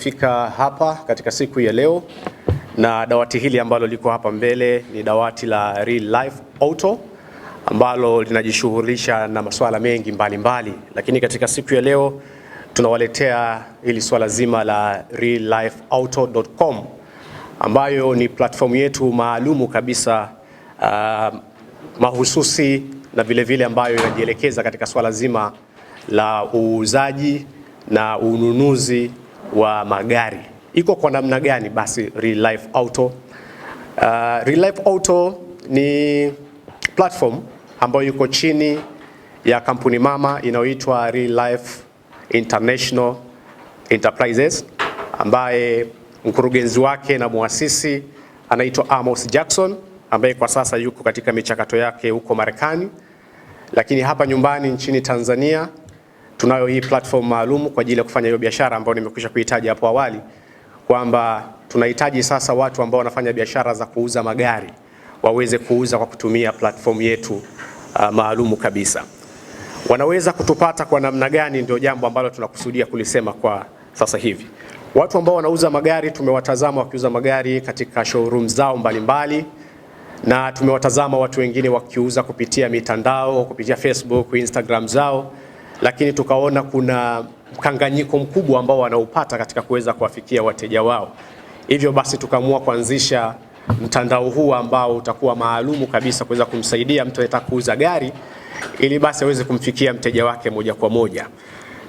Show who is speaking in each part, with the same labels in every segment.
Speaker 1: kufika hapa katika siku ya leo, na dawati hili ambalo liko hapa mbele ni dawati la Real Life Auto ambalo linajishughulisha na masuala mengi mbalimbali, lakini katika siku ya leo tunawaletea hili swala zima la reallifeauto.com ambayo ni platform yetu maalumu kabisa, mahususi na vile ambayo inajielekeza katika swala zima la uuzaji na ununuzi wa magari. Iko kwa namna gani basi Real Life Auto? Real Life Auto ni platform ambayo yuko chini ya kampuni mama inayoitwa Real Life International Enterprises, ambaye mkurugenzi wake na muasisi anaitwa Amos Jackson, ambaye kwa sasa yuko katika michakato yake huko Marekani. Lakini hapa nyumbani nchini Tanzania tunayo hii platform maalum kwa ajili ya kufanya hiyo biashara ambayo nimekwisha kuhitaji hapo awali, kwamba tunahitaji sasa watu ambao wanafanya biashara za kuuza magari waweze kuuza kwa kutumia platform yetu maalum kabisa. Wanaweza kutupata kwa namna gani? Ndio jambo ambalo tunakusudia kulisema kwa sasa hivi. Watu ambao wanauza magari tumewatazama wakiuza magari katika showroom zao mbalimbali, na tumewatazama watu wengine wakiuza kupitia mitandao, kupitia Facebook, Instagram zao, lakini tukaona kuna mkanganyiko mkubwa ambao wanaupata katika kuweza kuwafikia wateja wao. Hivyo basi tukaamua kuanzisha mtandao huu ambao utakuwa maalumu kabisa kuweza kumsaidia mtu anayetaka kuuza gari ili basi aweze kumfikia mteja wake moja kwa moja.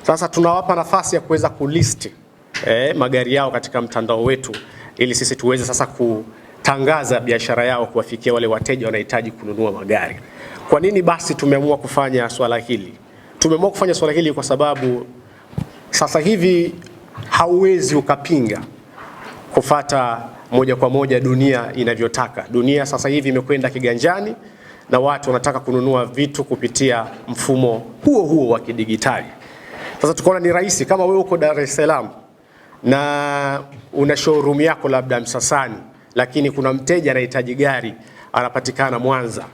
Speaker 1: Sasa tunawapa nafasi ya kuweza kulist magari yao katika mtandao wetu ili sisi tuweze sasa kutangaza biashara yao kuwafikia wale wateja wanahitaji kununua magari. Kwa nini basi tumeamua kufanya swala hili? Tumeamua kufanya swala hili kwa sababu sasa hivi hauwezi ukapinga kufata moja kwa moja dunia inavyotaka. Dunia sasa hivi imekwenda kiganjani na watu wanataka kununua vitu kupitia mfumo huo wa kidigitali. Sasa tukaona ni rahisi, kama wewe uko Dar es Salaam na una showroom yako labda Msasani, lakini kuna mteja anahitaji gari anapatikana Mwanza,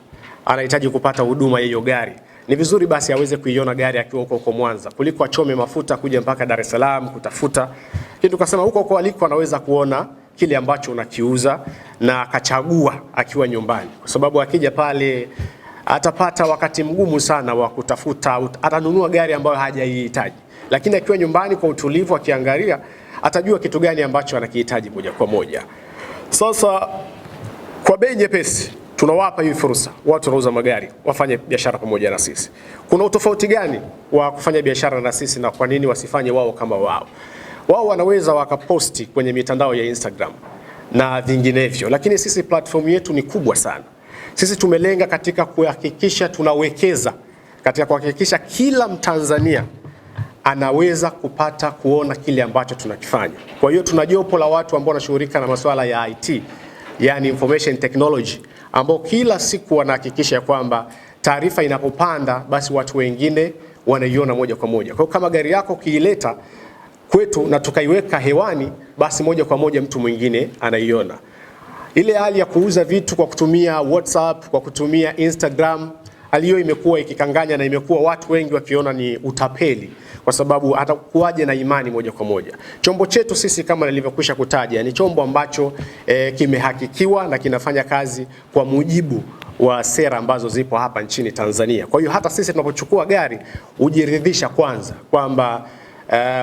Speaker 1: anahitaji kupata huduma ya hiyo gari, ni vizuri basi aweze kuiona gari akiwa huko Mwanza kuliko achome mafuta kuja mpaka Dar es Salaam kutafuta. Kitu tukasema huko aliko anaweza kuona kile ambacho unakiuza na akachagua akiwa nyumbani, kwa sababu akija pale atapata wakati mgumu sana wa kutafuta, atanunua gari ambayo hajaihitaji. Lakini akiwa nyumbani kwa utulivu akiangalia, atajua kitu gani ambacho anakihitaji moja kwa moja. Sasa kwa bei nyepesi tunawapa hii fursa watu wanauza magari wafanye biashara pamoja na sisi. Kuna utofauti gani wa kufanya biashara na sisi na kwa nini wasifanye wao kama wao? Wao wanaweza wakaposti kwenye mitandao ya Instagram na vinginevyo, lakini sisi platform yetu ni kubwa sana. Sisi tumelenga katika kuhakikisha tunawekeza katika kuhakikisha kila Mtanzania anaweza kupata kuona kile ambacho tunakifanya. Kwa hiyo tuna jopo la watu ambao wanashughulika na masuala ya IT, yani information technology, ambao kila siku wanahakikisha kwamba taarifa inapopanda basi watu wengine wanaiona moja kwa moja. Kwa hiyo kama gari yako kiileta kwetu na tukaiweka hewani, basi moja kwa moja mtu mwingine anaiona. Ile hali ya kuuza vitu kwa kutumia WhatsApp, kwa kutumia Instagram, aliyo imekuwa ikikanganya na imekuwa watu wengi wakiona ni utapeli, kwa sababu atakuwaje na imani moja kwa moja. Chombo chetu sisi kama nilivyokwisha kutaja ni chombo ambacho kimehakikiwa na kinafanya kazi kwa mujibu wa sera ambazo zipo hapa nchini Tanzania. Kwa hiyo hata sisi tunapochukua gari ujiridhisha kwanza kwamba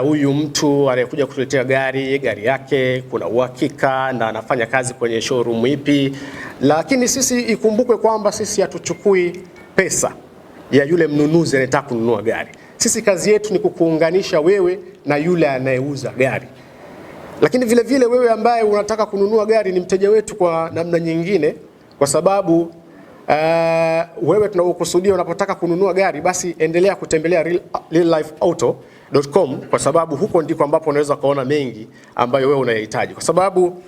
Speaker 1: huyu mtu anayekuja kutuletea gari yake kuna uhakika na anafanya kazi kwenye showroom ipi. Lakini sisi ikumbukwe kwamba sisi hatuchukui pesa ya yule mnunuzi anayetaka kununua gari. Sisi kazi yetu ni kukuunganisha wewe na yule anayeuza gari. Lakini vile wewe ambaye unataka kununua gari ni mteja wetu kwa namna nyingine, kwa sababu wewe tunakusudia unapotaka kununua gari basi endelea kutembelea reallifeauto.com, kwa sababu huko ndiko ambapo unaweza kuona mengi ambayo wewe unayahitaji. Kwa sababu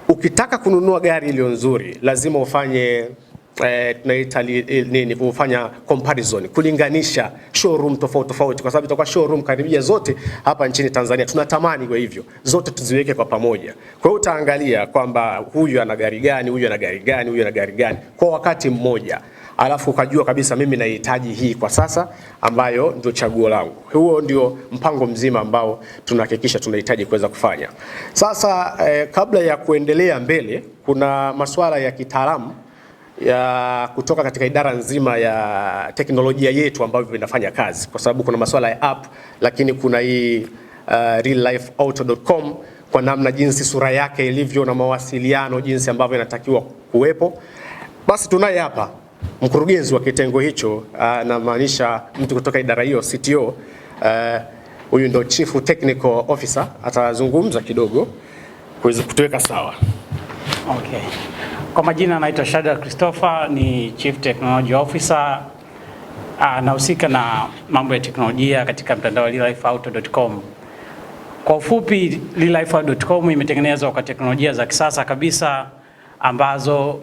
Speaker 1: ukitaka kununua gari iliyo nzuri lazima ufanye tunaita nini, kufanya comparison, kulinganisha showroom tofauti, kwa sababu itakuwa showroom karibia zote hapa nchini Tanzania. Tunatamani kwa hivyo zote tuziweke kwa pamoja. Kwa hiyo utaangalia kwamba huyu ana gari gani, huyu ana gari gani, huyu ana gari gani kwa wakati mmoja, alafu ukajua kabisa mimi nahitaji hii kwa sasa, ambayo ndio chaguo langu. Huo ndio mpango mzima ambao tunahakikisha tunahitaji kuweza kufanya. Sasa kabla ya kuendelea mbele, kuna masuala ya kitaalamu ya kutoka katika idara nzima ya teknolojia yetu ambavyo inafanya kazi, kwa sababu kuna masuala ya app, lakini kuna hii reallifeauto.com kwa namna jinsi sura yake ilivyo na mawasiliano jinsi ambavyo inatakiwa kuwepo. Basi tunaye hapa mkurugenzi wa kitengo hicho, anamaanisha mtu kutoka idara hiyo, CTO. Huyu ndo Chief Technical Officer, atazungumza kidogo kuweza kutuweka sawa.
Speaker 2: Okay. Kwa majina naitwa Shadrack Christopher, ni Chief Technology Officer. Nahusika na mambo ya teknolojia katika mtandao wa reallifeauto.com. Kwa ufupi, reallifeauto.com imetengenezwa kwa teknolojia za kisasa kabisa ambazo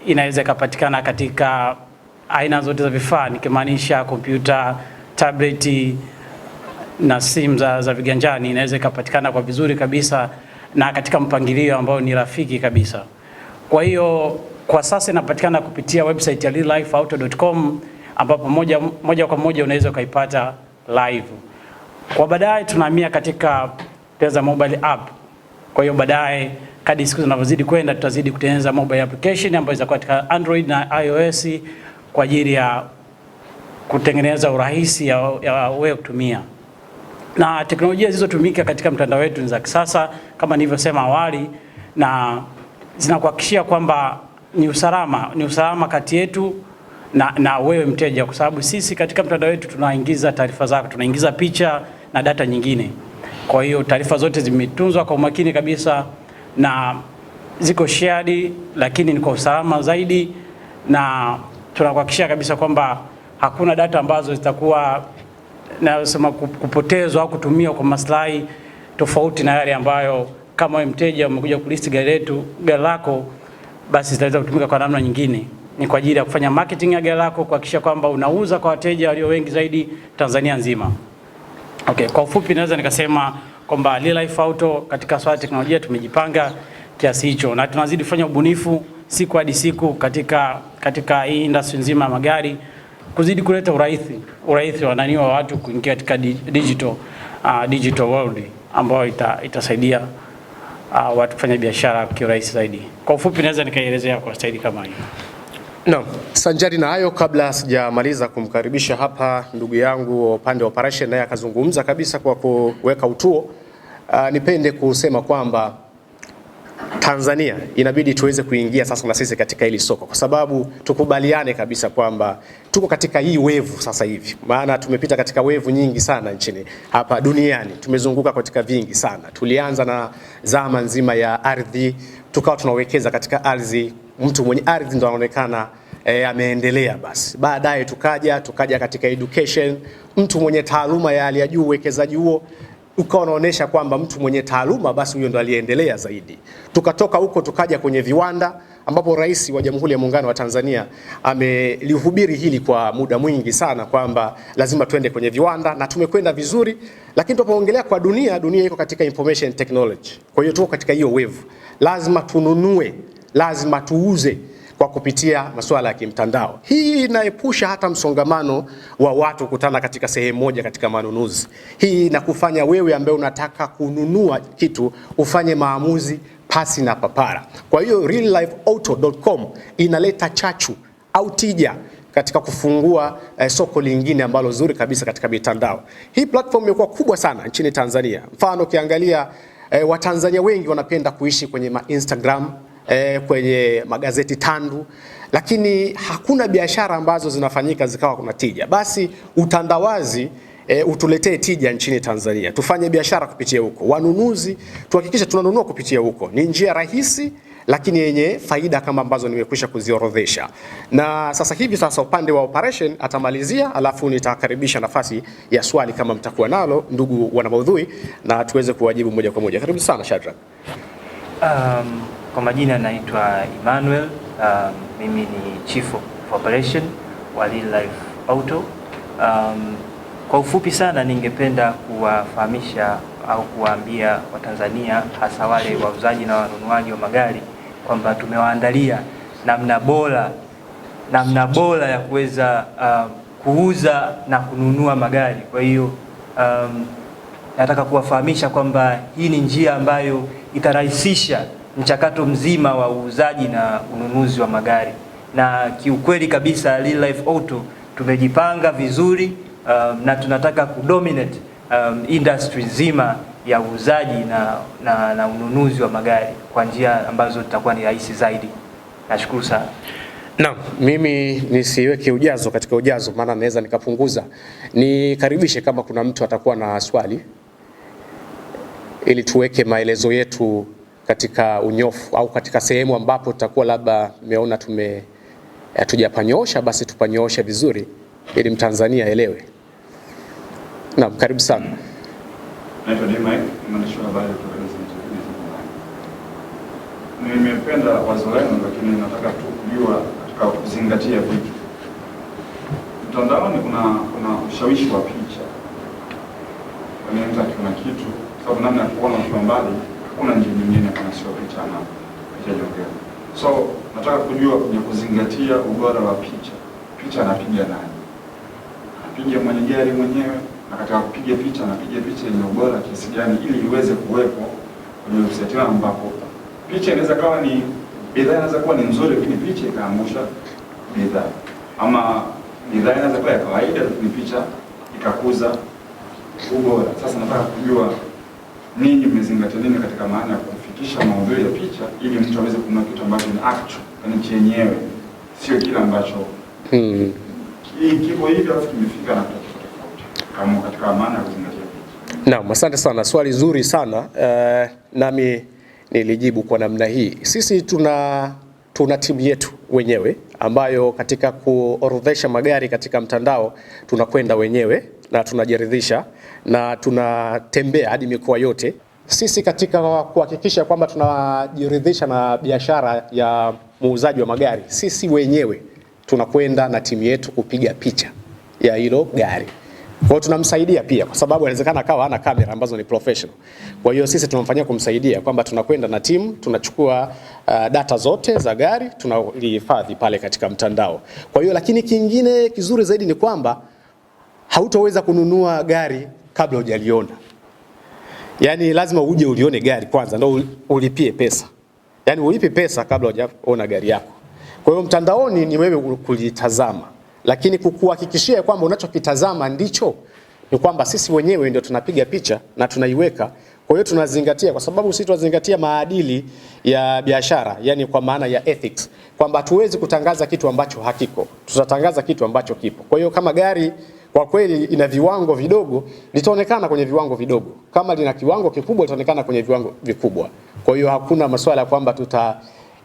Speaker 2: inaweza kupatikana katika aina zote za vifaa, nikimaanisha kompyuta, tableti na simu za viganjani. Inaweza kupatikana kwa vizuri kabisa na katika mpangilio ambao ni rafiki kabisa. Kwa hiyo kwa sasa inapatikana kupitia website ya reallifeauto.com ambapo moja kwa moja unaweza kuipata live. Kwa baadaye tunahamia katika Teza mobile app. Kwa hiyo baadaye kadri siku zinavyozidi kwenda tutazidi kutengeneza mobile application ambayo itakuwa katika Android na iOS kwa ajili ya kutengeneza urahisi ya wewe kutumia. Na teknolojia zilizotumika katika mtandao wetu ni za kisasa kama nilivyosema awali, na zinakuhakikishia kwamba ni usalama kati yetu na wewe mteja, kwa sababu sisi katika mtandao wetu tunaingiza taarifa zako, tunaingiza picha na data nyingine. Kwa hiyo taarifa zote zimetunzwa kwa umakini kabisa na ziko shared, lakini ni kwa usalama zaidi, na tunakuhakikishia kabisa kwamba hakuna data ambazo zitakuwa nasema kupotezwa au kutumia kwa maslahi tofauti na yale ambayo kama wewe mteja umekuja kulisti gari lako, basi zitaweza kutumika kwa namna nyingine. Ni kwa ajili ya kufanya marketing ya gari lako, kuhakikisha kwamba unauza kwa wateja walio wengi zaidi Tanzania nzima. Okay, kwa ufupi naweza nikasema kwamba Real Auto katika swala teknolojia tumejipanga kiasi hicho, na tunazidi kufanya ubunifu siku hadi siku katika hii industry nzima ya magari, kuzidi kuleta urahisi wa watu kuingia katika digital world ambayo itasaidia watu kufanya biashara kwa urahisi zaidi. Kwa ufupi naweza nikaelezea kwa staili kama hiyo.
Speaker 1: Naam, sanjari na hayo, kabla sijamaliza kumkaribisha hapa ndugu yangu upande wa operation naye akazungumza kabisa kwa kuweka utuo, nipende kusema kwamba Tanzania inabidi tuweze kuingia sasa na sisi katika hili soko, kwa sababu tukubaliane kabisa kwamba tuko katika hii wave sasa hivi. Maana tumepita katika wave nyingi sana nchini hapa duniani, tumezunguka katika vingi sana. Tulianza na zama nzima ya ardhi, tukawa tunawekeza katika ardhi, mtu mwenye ardhi ndo anaonekana ameendelea. Basi baadaye tukaja katika education, mtu mwenye taaluma ya hali ya juu, uwekezaji huo ukawa unaonesha kwamba mtu mwenye taaluma basi huyo ndo aliendelea zaidi. Tukatoka huko tukaja kwenye viwanda, ambapo Rais wa Jamhuri ya Muungano wa Tanzania amelihubiri hili kwa muda mwingi sana kwamba lazima tuende kwenye viwanda, na tumekwenda vizuri. Lakini tunapoongelea kwa dunia iko katika information technology. Kwa hiyo tuko katika hiyo wave. Lazima tununue, lazima tuuze kwa kupitia masuala ya kimtandao. Hii inaepusha hata msongamano wa watu kukutana katika sehemu moja katika manunuzi. Hii inakufanya wewe ambaye unataka kununua kitu ufanye maamuzi pasi na papara. Kwa hiyo reallifeauto.com inaleta chachu au tija katika kufungua soko lingine ambalo zuri kabisa katika mitandao. Hii platform imekuwa kubwa sana nchini Tanzania. Mfano ukiangalia Watanzania wengi wanapenda kuishi kwenye Instagram, kwenye magazeti tandu, lakini hakuna biashara ambazo zinafanyika zikawa kuna tija. Basi utandawazi utuletee tija nchini Tanzania, tufanye biashara kupitia huko, wanunuzi tuhakikishe tunanunua kupitia huko. Ni njia rahisi lakini yenye faida kama ambazo nimekwisha kuziorodhesha. Na sasa upande wa operation atamalizia, alafu nitakaribisha nafasi ya swali kama mtakuwa nalo ndugu wana maudhui, na tuweze kuwajibu moja kwa moja. Karibu sana Shadrack.
Speaker 3: Kwa majina naitwa Emmanuel, Mimi ni Chief of Operation wa Real Life Auto. Kwa ufupi sana ningependa kuwafahamisha au kuwaambia Watanzania hasa wale wauzaji na wanunuaji wa magari kwamba tumewaandalia namna bora ya kuweza kuuza na kununua magari. Kwa hiyo nataka kuwafahamisha kwamba hii ni njia ambayo itarahisisha mchakato mzima wa uuzaji na ununuzi wa magari, na kiukweli kabisa Real Life Auto tumejipanga vizuri na tunataka kudominate industry nzima ya uuzaji na ununuzi wa magari kwa njia ambazo zitakuwa ni rahisi zaidi. Nashukuru sana.
Speaker 1: Naam, mimi nisiweke ujazo katika ujazo, maana naweza nikapunguza. Nikaribishe kama kuna mtu atakuwa na swali, ili tuweke maelezo yetu katika unyofu au katika sehemu ambapo tutakuwa labda meona hatujapanyosha, basi tupanyooshe vizuri ili Mtanzania aelewe. Naam, karibu sana.
Speaker 4: Naitwa Dimai, mwandishi wa habari kutoka Gazeti. Nimependa wazo lenu, lakini nataka tu kujua katika kuzingatia vitu. Mtandaoni kuna ushawishi wa picha. Mtu akiona kitu, sababu namna ya kuona ukiwa mbali, hakuna njia nyingine kama sio picha na picha jongea. So nataka kujua kwenye kuzingatia ubora wa picha. Picha anapiga nani? Anapiga mwenye gari mwenyewe, na katika kupiga picha anapiga picha yenye ubora kiasi gani ili iweze kuwepo kwenye website ambapo picha inaweza kawa ni bidhaa, inaweza kuwa ni nzuri lakini picha ikaangusha bidhaa, ama bidhaa inaweza kuwa ya kawaida lakini picha ikakuza ubora. Sasa nataka kujua ninyi mmezingatia nini katika maana ya kufikisha maudhui ya picha ili mtu aweze kununua kitu ambacho ni actual, yani chenyewe, sio kile ambacho kipo hivi alafu kimefika na tofauti, kama katika maana ya kuzingatia picha.
Speaker 1: Naam, asante sana, swali zuri sana. Nami nilijibu kwa namna hii. Sisi tuna timu yetu wenyewe ambayo katika kuorodhesha magari katika mtandao tunakwenda wenyewe na tunajiridhisha na tunatembea hadi mikoa yote. Sisi katika kuhakikisha kwamba tunajiridhisha na biashara ya muuzaji wa magari, sisi wenyewe tunakwenda na timu yetu kupiga picha ya hilo gari. Kwa hiyo tunamsaidia pia, kwa sababu inawezekana akawa hana kamera ambazo ni professional. Kwa hiyo sisi tunamfanyia kumsaidia kwamba tunakwenda na timu, tunachukua data zote za gari, tunalihifadhi pale katika mtandao. Kwa hiyo lakini kingine kizuri zaidi ni kwamba hautaweza kununua gari kabla hujaliona. Yaani lazima uje ulione gari kwanza ndio ulipie pesa. Yaani ulipe pesa kabla hujaona gari yako. Kwa hiyo mtandaoni ni wewe kulitazama. Lakini kukuhakikishia kwamba unachokitazama ndicho, ni kwamba sisi wenyewe ndio tunapiga picha na tunaiweka. Kwa hiyo tunazingatia, kwa sababu sisi tunazingatia maadili ya biashara, yani kwa maana ya ethics, kwamba hatuwezi kutangaza kitu ambacho hakiko, tutatangaza kitu ambacho kipo. Kwa hiyo kama gari kwa kweli ina viwango vidogo, litaonekana kwenye viwango vidogo. Kama lina kiwango kikubwa, litaonekana kwenye viwango vikubwa. Kwa hiyo hakuna masuala ya kwamba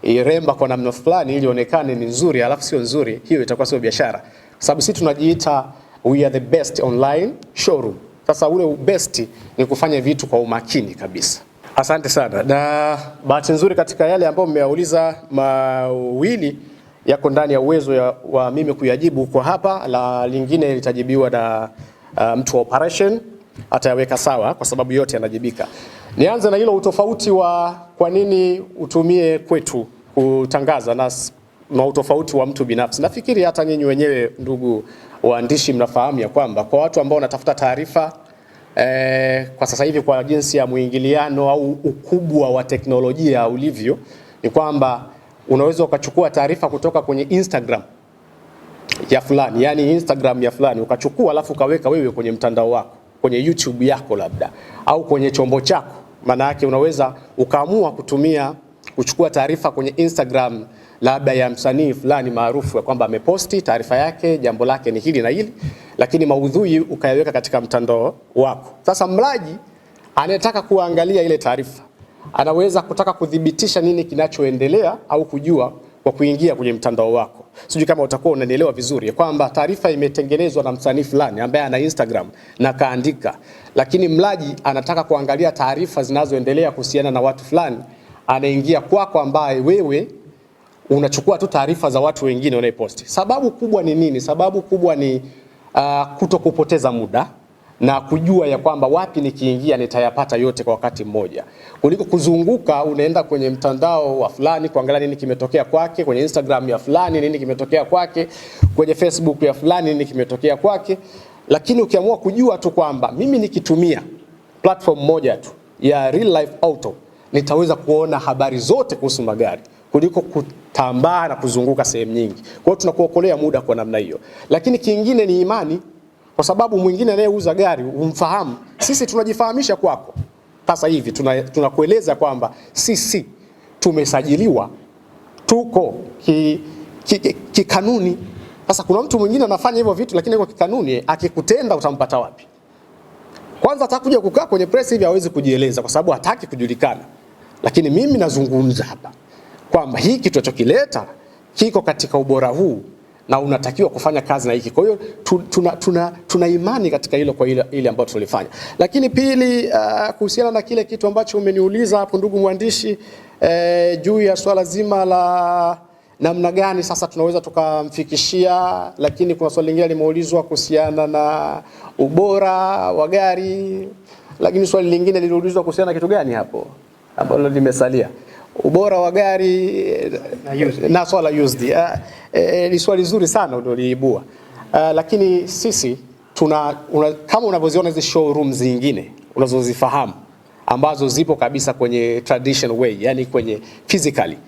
Speaker 1: iremba kwa namna fulani ili onekane ni nzuri alafu sio nzuri. Hiyo itakuwa sio biashara, kwa sababu sisi tunajiita we are the best online showroom. Sasa ule best ni kufanya vitu kwa umakini kabisa. Asante sana, na bahati nzuri katika yale ambayo mmeyauliza mawili yako ndani ya uwezo wa mimi kuyajibu kwa hapa, la lingine litajibiwa na mtu wa operation, atayaweka sawa kwa sababu yote yanajibika. Nianze na hilo utofauti wa kwa nini utumie kwetu kutangaza na utofauti wa mtu binafsi. Nafikiri hata nyinyi wenyewe ndugu waandishi mnafahamu ya kwamba kwa watu ambao wanatafuta taarifa kwa sasa hivi kwa jinsi ya muingiliano au ukubwa wa teknolojia ulivyo, ni kwamba unaweza ukachukua taarifa kutoka kwenye Instagram ya fulani, yani Instagram ya fulani ukachukua alafu ukaweka wewe kwenye mtandao wako, kwenye YouTube yako labda, au kwenye chombo chako. Maana yake unaweza ukaamua kuchukua taarifa kwenye Instagram labda ya msanii fulani maarufu ya kwamba ameposti taarifa yake, jambo lake ni hili na hili, lakini maudhui ukayaweka katika mtandao wako. Sasa mlaji anataka kuangalia ile taarifa, anaweza kutaka kudhibitisha nini kinachoendelea au kujua kwa kuingia kwenye mtandao wako. Sijui kama utakuwa unanielewa vizuri kwamba taarifa imetengenezwa na msanii fulani ambaye ana Instagram na kaandika, lakini mlaji anataka kuangalia taarifa zinazoendelea kuhusiana na watu fulani, anaingia kwako ambaye wewe unachukua tu taarifa za watu wengine unaiposti. Sababu kubwa ni nini? Sababu kubwa ni kuto kupoteza muda na kujua ya kwamba wapi nikiingia nitayapata yote kwa wakati mmoja, kuliko kuzunguka unaenda kwenye mtandao wa fulani kuangalia nini kimetokea kwake, kwenye Instagram ya fulani nini kimetokea kwake, kwenye Facebook ya fulani nini kimetokea kwake. Lakini ukiamua kujua tu kwamba mimi nikitumia platform moja tu ya Real Life Auto nitaweza kuona habari zote kuhusu magari kuliko kutambaa na kuzunguka sehemu nyingi. Kwa hiyo tunakuokolea muda kwa namna hiyo. Lakini kingine ni imani, kwa sababu mwingine anayeuza gari umfahamu, sisi tunajifahamisha kwako. Sasa hivi tunakueleza kwamba sisi tumesajiliwa, tuko kikanuni. Sasa kuna mtu mwingine anafanya hivyo vitu lakini kwa kikanuni, akikutenda utampata wapi? Kwanza atakuja kukaa kwenye press hivi hawezi kujieleza kwa sababu hataki kujulikana. Lakini mimi nazungumza hapa kwamba hiki kitu tunachokileta kiko katika ubora huu na unatakiwa kufanya kazi na hiki. Kwa hiyo tuna imani katika hilo kwa ile ambayo tulifanya. Lakini pili, kuhusiana na kile kitu ambacho umeniuliza hapo ndugu mwandishi, juu ya swala zima la namna gani sasa tunaweza tukamfikishia, lakini kuna swali lingine limeulizwa kuhusiana na ubora wa gari, lakini swali lingine liliulizwa kuhusiana na kitu gani hapo ambalo limesalia? Ubora wa gari na swala used. Ni swali zuri sana uliibua. Lakini sisi kama unavyoziona hizo showroom zingine unazozifahamu ambazo zipo kabisa kwenye traditional way, yani kwenye physically,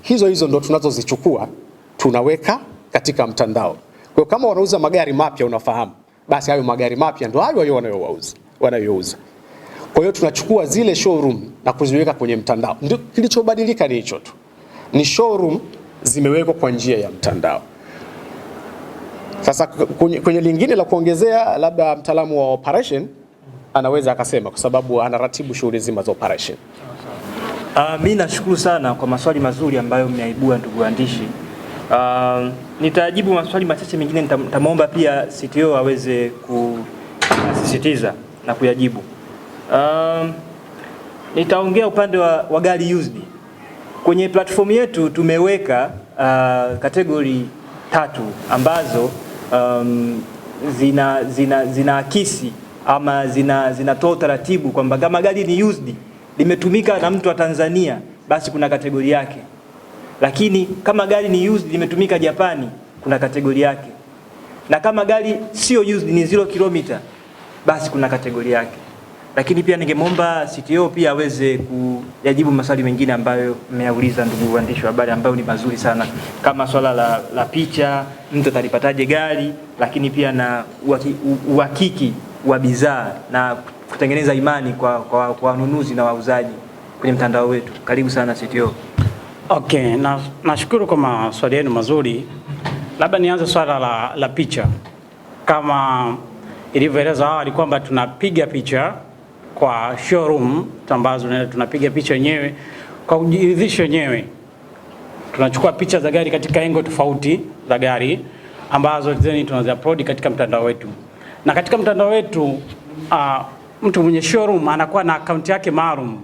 Speaker 1: hizo ndo tunazozichukua tunaweka katika mtandao. Kwa hiyo kama wanauza magari mapya unafahamu, basi hayo magari mapya ndo hayo wanayouza. Kwa hiyo tunachukua zile showroom na kuziweka kwenye mtandao. Ndio kilichobadilika ni hicho tu. Ni showroom zimewekwa kwa njia ya mtandao. Sasa kwenye lingine la kuongezea, labda mtaalamu wa operation anaweza akasema kwa sababu anaratibu shughuli zima za operation.
Speaker 3: Mimi nashukuru sana kwa maswali mazuri ambayo mmeaibua ndugu waandishi. Nitajibu maswali machache, mengine nitamwomba pia CTO aweze kusisitiza na kuyajibu. Nitaongea upande wa gari used. Kwenye platform yetu tumeweka kategori 3 ambazo zinaakisi ama zinatoa utaratibu kwamba kama gari ni used limetumika na mtu wa Tanzania basi kuna kategori yake. Lakini kama gari ni used limetumika Japani kuna kategori yake. Na kama gari sio used ni 0 kilomita basi kuna kategori yake. Lakini pia ningemwomba CTO pia aweze kuyajibu maswali mengine ambayo mmeyauliza ndugu waandishi wa habari, ambayo ni mazuri sana, kama swala la picha, mtu atalipataje gari, lakini pia na uhakiki wa bidhaa na kutengeneza imani kwa wanunuzi na wauzaji kwenye mtandao wetu. Karibu sana CTO.
Speaker 2: Okay, nashukuru kwa maswali yenu mazuri. Labda nianze swala la picha. Kama ilivyoelezwa awali kwamba tunapiga picha kwa showroom ambazo tunapiga picha wenyewe kwa kujiridhisha wenyewe. Tunachukua picha za gari katika engo tofauti za gari ambazo tunazi-upload katika mtandao wetu. Na katika mtandao wetu mtu mwenye showroom anakuwa na account yake maalum.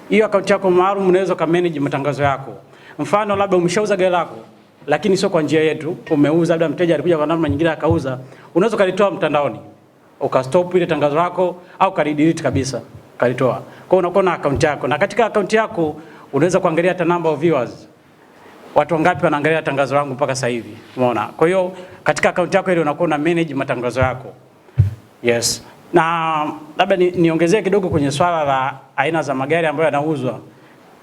Speaker 2: Hiyo account yako maalum unaweza kumanage matangazo yako. Mfano labda umeshauza gari lako lakini sio kwa njia yetu, umeuza labda mteja alikuja kwa namna nyingine akauza, unaweza kalitoa mtandaoni. Ukastop ile tangazo lako au kalidelete kabisa, kalitoa. Kwa hiyo unakuwa na account yako, na katika account yako unaweza kuangalia hata number of viewers. Watu wangapi wanaangalia tangazo langu mpaka sasa hivi. Umeona? Kwa hiyo katika account yako ile unakuwa na manage matangazo yako. Yes. Na labda niongezee kidogo kwenye swala la aina za magari ambayo yanauzwa.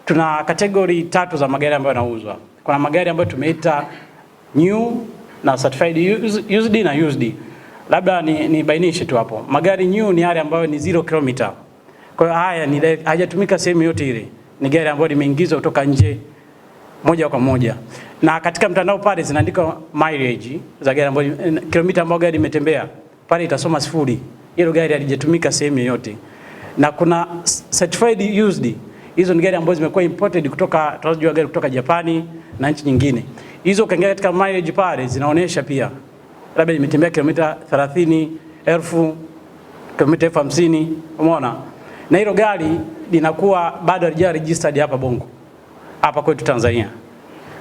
Speaker 2: Tuna kategori 3 za magari ambayo yanauzwa. Kuna magari ambayo tumeita new na certified used na used. Labda nibainishe tu hapo. Magari new ni yale ambayo ni 0 kilomita. Kwa hiyo haya hajatumika sehemu yote ile. Ni gari ambayo limeingizwa kutoka nje moja kwa moja. Na katika mtandao pale zinaandika mileage za gari ambayo kilomita ambayo gari imetembea. Pale itasoma 0. Hilo gari halijatumika sehemu yoyote. Na kuna certified used. Hizo ni gari ambazo zimekuwa imported kutoka, tunajua gari kutoka Japani na nchi nyingine. Hizo ukiangalia katika mileage pale zinaonesha pia labda imetembea kilomita 30,000, kilomita 50,000, umeona? Na hilo gari linakuwa bado halija registered hapa Bongo, hapa kwetu Tanzania.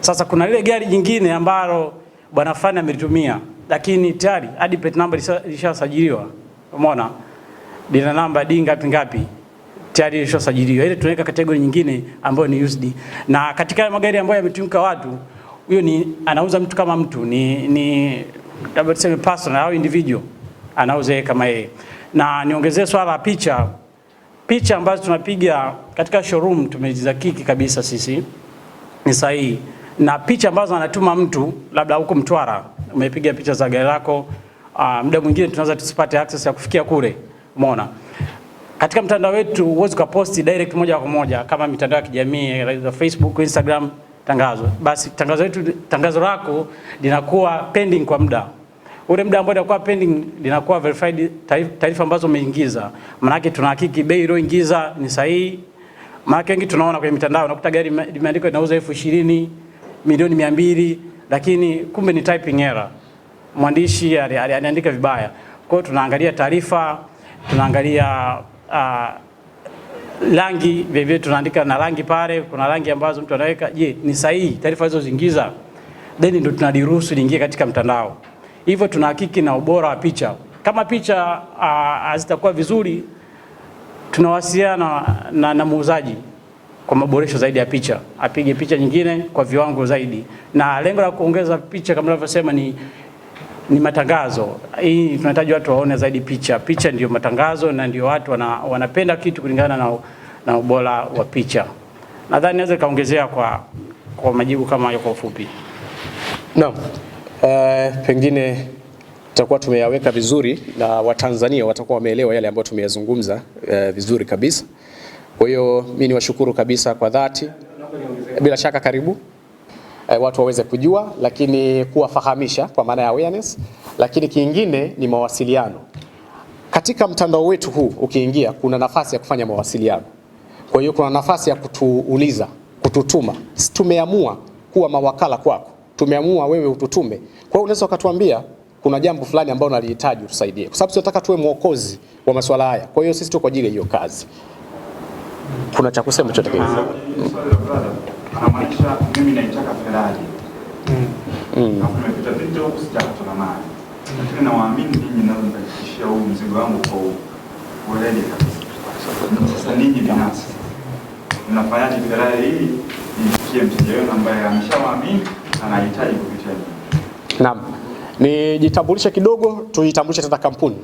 Speaker 2: Sasa kuna lile gari jingine ambalo bwana fulani amelitumia, lakini tayari hadi plate number ilishasajiliwa. Umeona? Lina namba D ngapi tayari ilishasajiliwa. Ile tunaweka category nyingine ambayo ni used. Na katika magari ambayo yametumika watu, huyo ni anauza mtu kama mtu, ni labda tuseme personal au individual anauza kama yeye. Na niongezee swala la picha ambazo tunapiga katika showroom tumejizakiki kabisa sisi ni sahihi. Na picha ambazo anatuma mtu labda huko Mtwara umepiga picha za gari lako, muda mwingine tunaweza tusipate access ya kufikia kule. Umeona? Katika mtandao wetu huwezi kuposti direct moja kwa moja kama mitandao ya kijamii ya Facebook, Instagram tangazo. Basi tangazo lako linakuwa pending kwa muda. Ule muda ambao linakuwa pending linakuwa verified taarifa ambazo umeingiza. Maana yake tunahakiki bei iliyoingiza ni sahihi. Maana wengi tunaona kwenye mitandao unakuta gari limeandikwa inauza 20,000, milioni 200, lakini kumbe ni typing error. Mwandishi aliandika vibaya. Kwa hiyo tunaangalia taarifa, tunaangalia rangi, vile tunaandika na rangi pale, kuna rangi ambazo mtu anaweka, je, ni sahihi taarifa hizo zingiza? Then ndio tunaliruhusu liingie katika mtandao. Hivyo tunahakiki na ubora wa picha. Kama picha hazitakuwa vizuri, tunawasiliana na muuzaji kwa maboresho zaidi ya picha. Apige picha nyingine kwa viwango zaidi. Na lengo la kuongeza picha kama nilivyosema ni matangazo. Hii tunahitaji watu waone zaidi picha. Picha ndio matangazo na ndio watu wanapenda kitu kulingana na ubora wa picha. Nadhani naweza kaongezea kwa majibu kama hayo kwa ufupi.
Speaker 1: Naam. Pengine tutakuwa tumeyaweka vizuri na Watanzania watakuwa wameelewa yale ambayo tumeyazungumza vizuri kabisa. Kwa hiyo mimi niwashukuru kabisa kwa dhati. Bila shaka karibu watu waweze kujua, lakini kuwafahamisha kwa maana ya awareness, lakini kingine ni mawasiliano. Katika mtandao wetu huu ukiingia kuna nafasi ya kufanya mawasiliano. Kwa hiyo kuna nafasi ya kutuuliza, kututuma. Tumeamua kuwa mawakala kwako. Tumeamua wewe ututume. Kwa hiyo unaweza ukatuambia kuna jambo fulani ambalo unalihitaji utusaidie. Kwa sababu tunataka tuwe mwokozi wa masuala haya. Kwa hiyo sisi tuko kwa ajili ya hiyo kazi. Kuna cha kusema chochote?
Speaker 4: Anamaanisha mimi naitaka Ferrari. Hapo nimepita video sijakutana naye. Lakini nawaamini ninyi naweza nikashia huu mzigo wangu kwa weledi kabisa. Sasa ninyi binafsi mnafanyaje Ferrari hii nifikie mteja wenu ambaye ameshawaamini anahitaji kupitia nini?
Speaker 1: Naam. Nijitambulishe kidogo, tuitambulishe tata kampuni.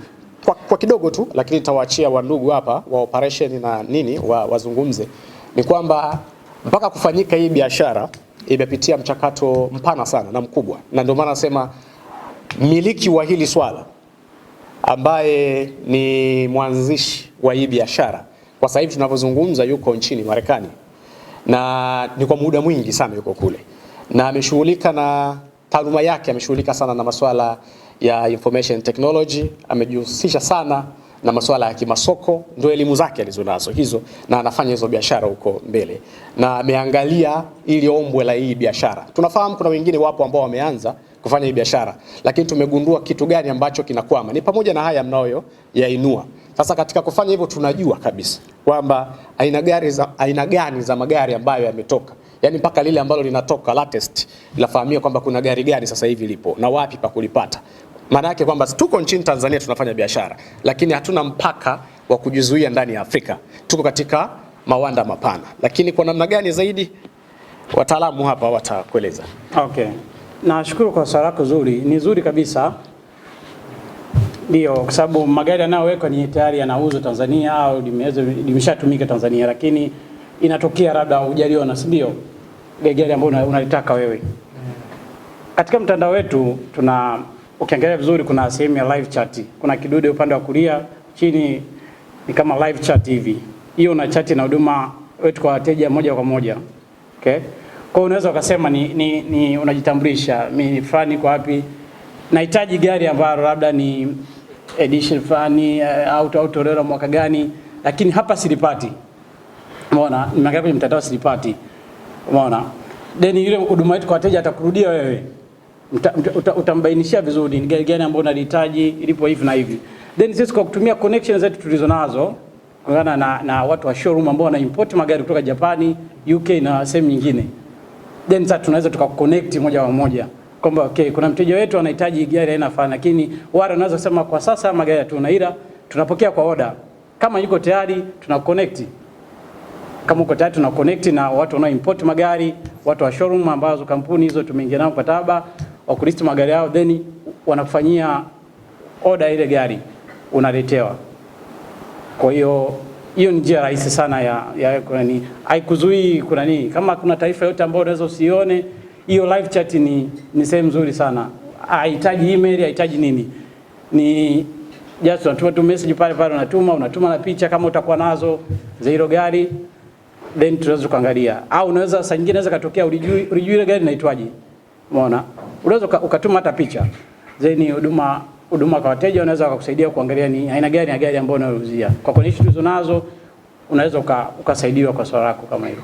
Speaker 1: Kwa kidogo tu, lakini nitawaachia wandugu hapa wa operation na nini wazungumze. Ni kwamba mpaka kufanyika hii biashara imepitia mchakato mpana sana na mkubwa. Na ndio maana nasema miliki wa hili swala ambaye ni mwanzishi wa hii biashara kwa sasa hivi tunavyozungumza yuko nchini Marekani. Na ni kwa muda mwingi sana yuko kule. Na ameshughulika na taaluma yake, ameshughulika sana na masuala ya information technology, amejihusisha sana na masuala ya kimasoko, ndio elimu zake alizonazo hizo, na anafanya hizo biashara huko mbele. Na ameangalia ili ombwe la hii biashara. Tunafahamu kuna wengine wapo ambao wameanza kufanya hii biashara, lakini tumegundua kitu gani ambacho kinakwama. Ni pamoja na haya mnayo yainua. Sasa katika kufanya hivyo tunajua kabisa kwamba aina gani za magari ambayo yametoka. Yaani mpaka lile ambalo linatoka latest lafahamia kwamba kuna gari gani sasa hivi lipo na wapi pa kulipata. Maana yake kwamba tuko nchini Tanzania tunafanya biashara, lakini hatuna mpaka wa kujizuia ndani ya Afrika. Tuko katika mawanda mapana. Lakini kwa namna gani zaidi wataalamu hapa watakueleza.
Speaker 2: Okay. Nashukuru kwa swali lako zuri. Ni nzuri kabisa. Ndio, kwa sababu magari yanayowekwa ni tayari yanauzwa Tanzania au limeshatumika Tanzania, lakini inatokea labda hujaliona, si ndio? Gari ambayo unalitaka wewe. Katika mtandao wetu ukiangalia vizuri kuna sehemu ya live chat. Kuna kidude upande wa kulia, chini ni kama live chat hivi. Hiyo una chat na huduma wetu kwa wateja moja kwa moja. Okay? Kwa unaweza ukasema ni unajitambulisha, mimi fulani kwa wapi? Nahitaji gari ambalo labda ni edition fulani au Toyota mwaka gani, lakini hapa silipati. Umeona? Nimeangalia kwenye mtandao silipati. Umeona? Then ile huduma yetu kwa wateja atakurudia wewe. Utambainishia vizuri ni gari gani ambayo unahitaji, ilipo hivi na hivi. Then sisi kwa kutumia connections zetu tulizonazo kulingana na watu wa showroom ambao wana import magari kutoka Japani, UK na sehemu nyingine. then sasa tunaweza tukaconnect moja kwa moja kwamba okay, kuna mteja wetu anahitaji gari aina fulani, lakini wale wanaweza kusema kwa sasa magari hatuna, ila tunapokea kwa order. Kama yuko tayari tuna connect, kama uko tayari tuna connect na watu wanao import magari, watu wa showroom ambazo kampuni hizo tumeingia nao mkataba wa kulist magari yao, then wanakufanyia order ile gari unaletewa. Kwa hiyo hiyo ni njia rahisi sana ya kunani, haikuzuii kunani. Kama kuna taarifa yote ambayo unaweza usione, hiyo live chat ni sehemu nzuri sana. Haihitaji email, haihitaji nini. Ni just unatuma tu message pale pale, unatuma na picha kama utakuwa nazo za hilo gari, then tunaweza kuangalia. Au unaweza saa nyingine inaweza katokea ulijui ile gari inaitwaje. Umeona? Unaweza ukatuma hata picha. Then huduma kwa wateja unaweza kukusaidia kuangalia ni aina gani ya gari ambayo unauzia. Kwa connection tulizo nazo unaweza ukasaidiwa kwa swala lako kama hilo.